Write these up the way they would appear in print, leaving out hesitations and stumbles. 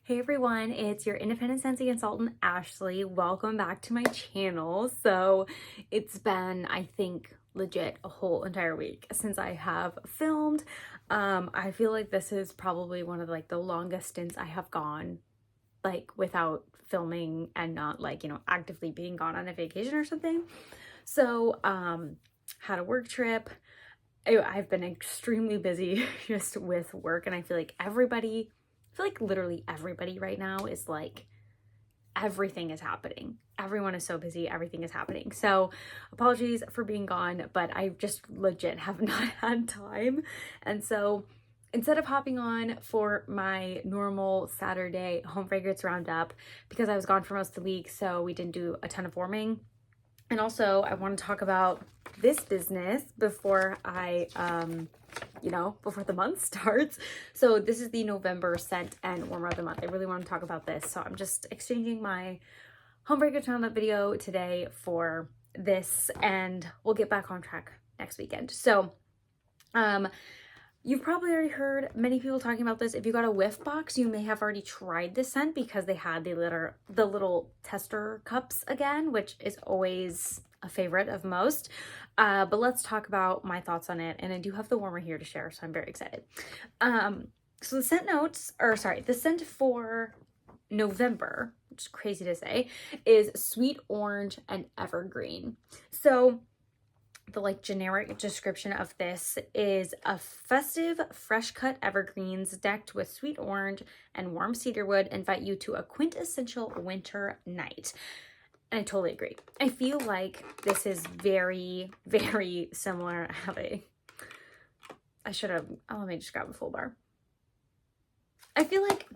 Hey everyone, it's your independent Scentsy consultant, Ashley. Welcome back to my channel. So it's been, I think, legit a whole entire week since I have filmed. I feel like this is probably one of the longest stints I have gone without filming and not actively being gone on a vacation or something. So had a work trip. I've been extremely busy just with work, and I feel like literally everybody right now is everything is happening. Everyone is so busy, everything is happening. So apologies for being gone, but I just legit have not had time. And so instead of hopping on for my normal Saturday home fragrance roundup, because I was gone for most of the week, so we didn't do a ton of warming. And also I want to talk about this business before before the month starts. So this is the November scent and warmer of the month. I really want to talk about this. So I'm just exchanging my home fragrance roundup video today for this, and we'll get back on track next weekend. So you've probably already heard many people talking about this. If you got a whiff box, you may have already tried this scent because they had the little tester cups again, which is always a favorite of most. But let's talk about my thoughts on it. And I do have the warmer here to share, so I'm very excited. So the scent for November, which is crazy to say, is sweet orange and evergreen. So the generic description of this is a festive, fresh cut evergreens decked with sweet orange and warm cedarwood invite you to a quintessential winter night. And I totally agree. I feel like this is very, very similar. Let me just grab a full bar. I feel like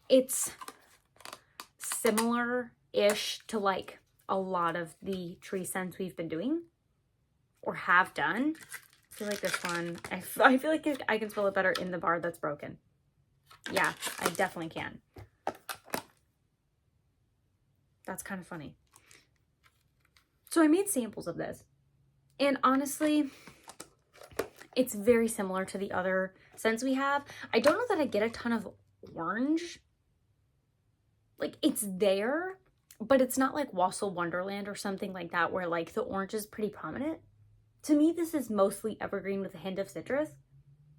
it's similar-ish to a lot of the tree scents we've been doing or have done. I feel like this one, I feel like I can smell it better in the bar that's broken. Yeah, I definitely can. That's kind of funny. So I made samples of this, and honestly, it's very similar to the other scents we have. I don't know that I get a ton of orange. It's there, but it's not like Wassail Wonderland or something like that where the orange is pretty prominent. To me, this is mostly evergreen with a hint of citrus.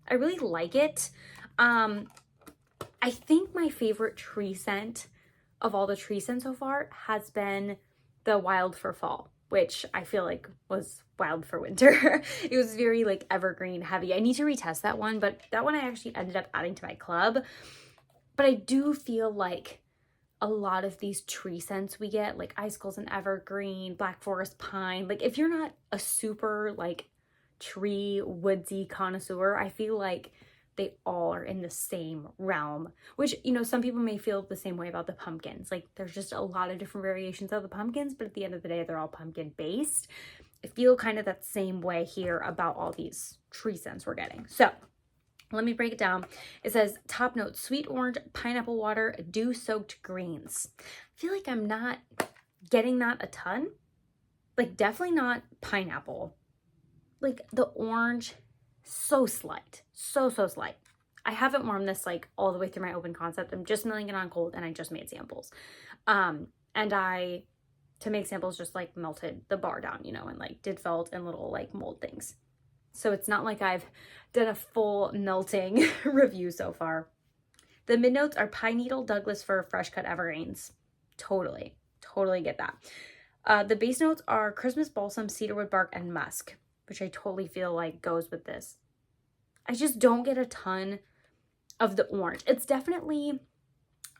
I really like it. I think my favorite tree scent of all the tree scents so far has been the Wild for Fall, which I feel like was wild for winter. It was very evergreen heavy. I need to retest that one, but that one I actually ended up adding to my club. But I do feel like a lot of these tree scents we get, icicles and evergreen, black forest pine, if you're not a super tree woodsy connoisseur, I feel like they all are in the same realm, which, some people may feel the same way about the pumpkins. There's just a lot of different variations of the pumpkins, but at the end of the day, they're all pumpkin based. I feel kind of that same way here about all these tree scents we're getting. So let me break it down. It says top notes, sweet orange, pineapple water, dew-soaked greens. I feel like I'm not getting that a ton. Definitely not pineapple. The orange, so slight. So slight. I haven't warmed this all the way through my open concept. I'm just milling it on cold, and I just made samples. And I, to make samples, just melted the bar down, and did felt and little mold things. So it's not like I've done a full melting review so far. The mid notes are pine needle, Douglas fir, fresh cut evergreens. Totally get that. The base notes are Christmas balsam, cedarwood bark, and musk, which I totally feel goes with this. I just don't get a ton of the orange. It's definitely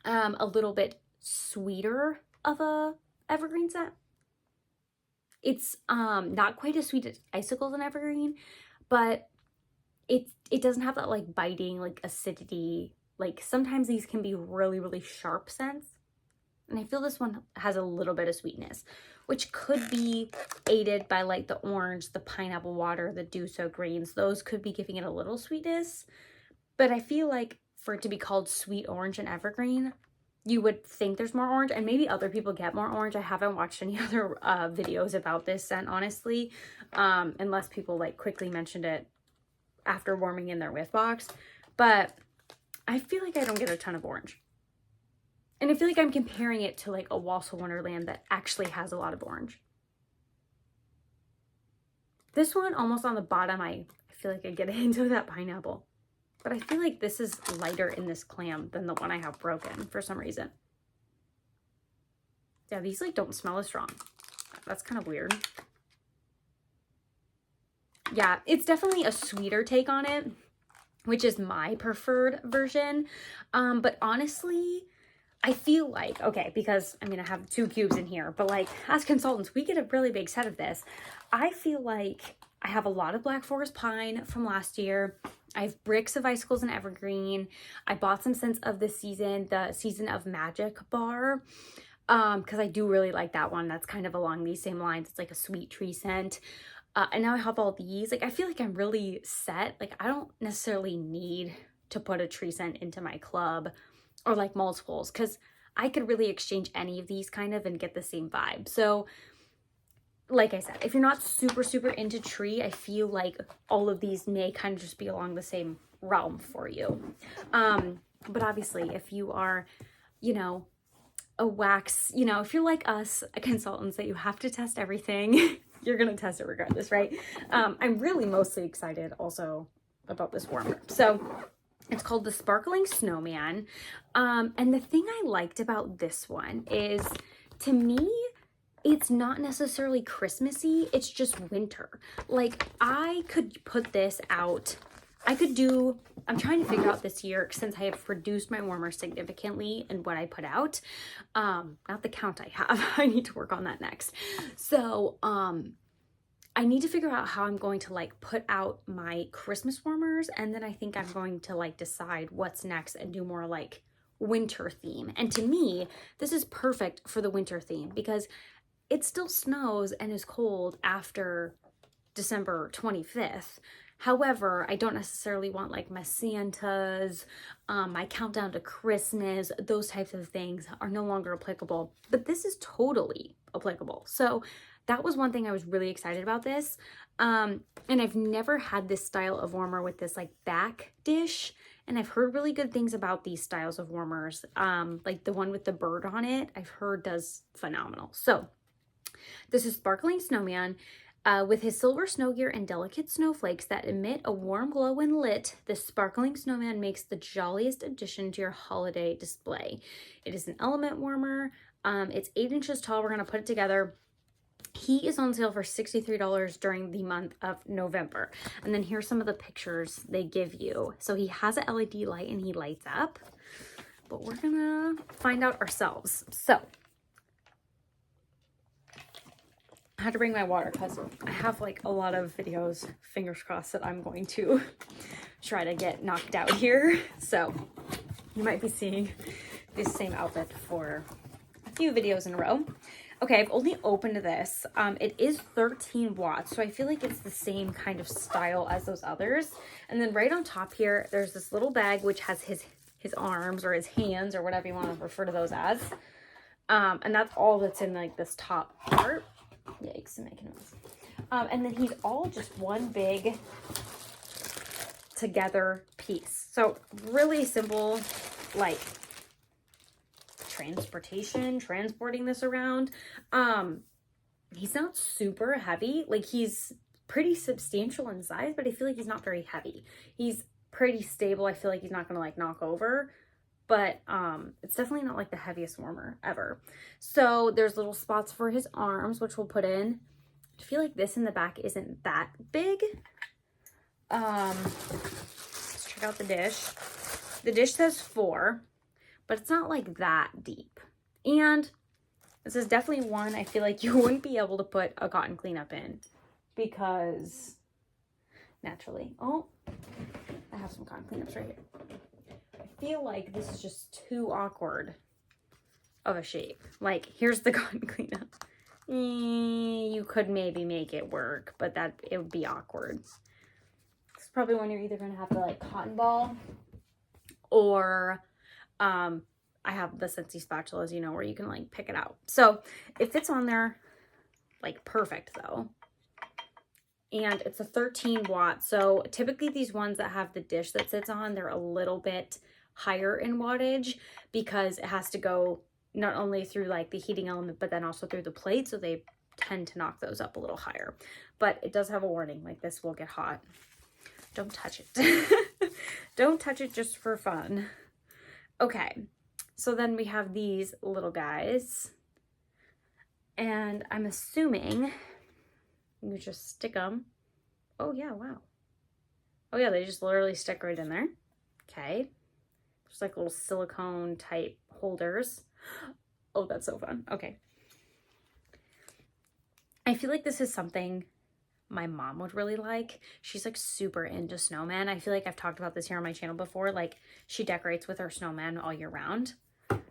a little bit sweeter of a evergreen scent. It's not quite as sweet as icicles and evergreen, but it doesn't have that biting acidity. Sometimes these can be really, really sharp scents. And I feel this one has a little bit of sweetness, which could be aided by the orange, the pineapple water, the dew-soaked greens. Those could be giving it a little sweetness. But I feel for it to be called sweet orange and evergreen, you would think there's more orange, and maybe other people get more orange. I haven't watched any other videos about this scent, honestly, unless people quickly mentioned it after warming in their whiff box. But I feel like I don't get a ton of orange. And I feel like I'm comparing it to like a Waltz Wonderland that actually has a lot of orange. This one, almost on the bottom, I feel like I get a hint of that pineapple. But I feel like this is lighter in this clam than the one I have broken for some reason. Yeah, these like don't smell as strong. That's kind of weird. Yeah, it's definitely a sweeter take on it, which is my preferred version. But honestly, I feel like, okay, because I mean, I have 2 cubes in here, but like as consultants, we get a really big set of this. I feel like I have a lot of Black Forest Pine from last year. I have bricks of Icicles and Evergreen. I bought some scents of this season, the Season of Magic bar, because I do really like that one. That's kind of along these same lines. It's like a sweet tree scent. And now I have all these. Like, I feel like I'm really set. Like, I don't necessarily need to put a tree scent into my club or like multiples, because I could really exchange any of these kind of and get the same vibe. So like I said, if you're not super, super into tree, I feel like all of these may kind of just be along the same realm for you. But obviously, if you are, you know, a wax, you know, if you're like us, consultants, that you have to test everything, you're going to test it regardless, right? I'm really mostly excited also about this warmer. So it's called the Sparkling Snowman. And the thing I liked about this one is, to me, it's not necessarily Christmassy, it's just winter. Like, I could put this out, I'm trying to figure out this year, since I have reduced my warmer significantly in what I put out, not the count I have, I need to work on that next. So, I need to figure out how I'm going to like put out my Christmas warmers, and then I think I'm going to like decide what's next and do more like winter theme. And to me, this is perfect for the winter theme because it still snows and is cold after December 25th. However, I don't necessarily want like my Santas, my countdown to Christmas, those types of things are no longer applicable, but this is totally applicable. So that was one thing I was really excited about this. And I've never had this style of warmer with this like back dish. And I've heard really good things about these styles of warmers. Like the one with the bird on it, I've heard does phenomenal. So this is Sparkling Snowman. With his silver snow gear and delicate snowflakes that emit a warm glow when lit, the Sparkling Snowman makes the jolliest addition to your holiday display. It is an element warmer. It's 8 inches tall. We're going to put it together. He is on sale for $63 during the month of November. And then here's some of the pictures they give you. So he has an LED light and he lights up, but we're going to find out ourselves. So I had to bring my water because I have like a lot of videos, fingers crossed, that I'm going to try to get knocked out here. So you might be seeing this same outfit for a few videos in a row. Okay, I've only opened this. It is 13 watts, so I feel like it's the same kind of style as those others. And then right on top here, there's this little bag which has his arms or his hands or whatever you want to refer to those as. And that's all that's in like this top part. Yikes, I'm making a mess. And then he's all just one big together piece. So really simple, like transporting this around. He's not super heavy. Like, he's pretty substantial in size, but I feel like he's not very heavy. He's pretty stable. I feel like he's not gonna like knock over, but it's definitely not like the heaviest warmer ever. So there's little spots for his arms, which we'll put in. I feel like this in the back isn't that big. Let's check out the dish. The dish says 4, but it's not like that deep. And this is definitely one I feel like you wouldn't be able to put a cotton cleanup in because naturally, oh, I have some cotton cleanups right here. I feel like this is just too awkward of a shape. Like, here's the cotton cleanup. You could maybe make it work, but it would be awkward. It's probably one you're either going to have to like cotton ball, or I have the Scentsy spatulas, you know, where you can like pick it out. So it fits on there like perfect though. And it's a 13 watt. So typically these ones that have the dish that sits on, they're a little bit higher in wattage because it has to go not only through like the heating element, but then also through the plate. So they tend to knock those up a little higher. But it does have a warning, like this will get hot. Don't touch it. Don't touch it just for fun. Okay, so then we have these little guys. And I'm assuming you just stick them. Oh yeah, wow. Oh yeah, they just literally stick right in there. Okay. Just like little silicone type holders. Oh, that's so fun. Okay. I feel like this is something my mom would really like. She's like super into snowmen. I feel like I've talked about this here on my channel before. Like she decorates with her snowmen all year round.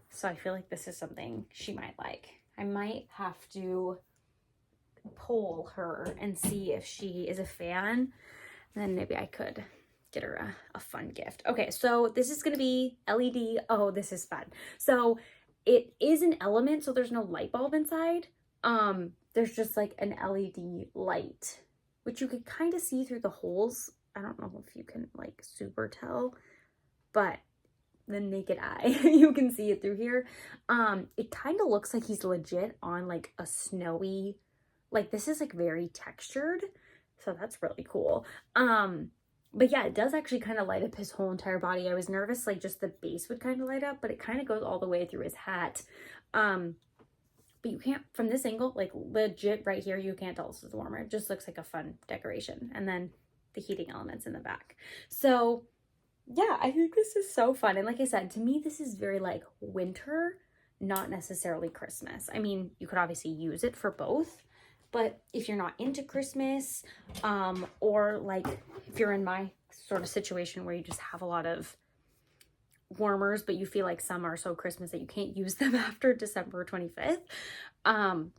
So I feel like this is something she might like. I might have to poll her and see if she is a fan. And then maybe I could get her a fun gift. Okay, so this is going to be LED. Oh, this is fun. So it is an element, so there's no light bulb inside. There's just like an LED light, which you could kind of see through the holes. I don't know if you can like super tell, but the naked eye, you can see it through here. It kind of looks like he's legit on like a snowy, like this is like very textured. So that's really cool. But yeah, it does actually kind of light up his whole entire body. I was nervous like just the base would kind of light up, but it kind of goes all the way through his hat. But you can't, from this angle, like legit right here, you can't tell this is a warmer. It just looks like a fun decoration. And then the heating elements in the back. So yeah, I think this is so fun. And like I said, to me, this is very like winter, not necessarily Christmas. I mean, you could obviously use it for both, but if you're not into Christmas, or like if you're in my sort of situation where you just have a lot of warmers, but you feel like some are so Christmas that you can't use them after December 25th,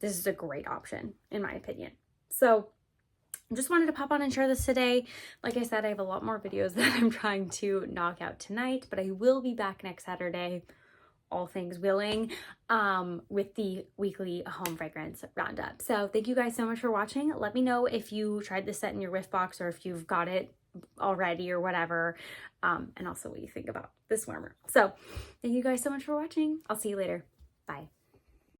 this is a great option in my opinion. So just wanted to pop on and share this today. Like I said, I have a lot more videos that I'm trying to knock out tonight, but I will be back next Saturday, all things willing, with the weekly home fragrance roundup. So thank you guys so much for watching. Let me know if you tried this set in your whiff box or if you've got it already or whatever, and also what you think about this warmer. So thank you guys so much for watching. I'll see you later. Bye.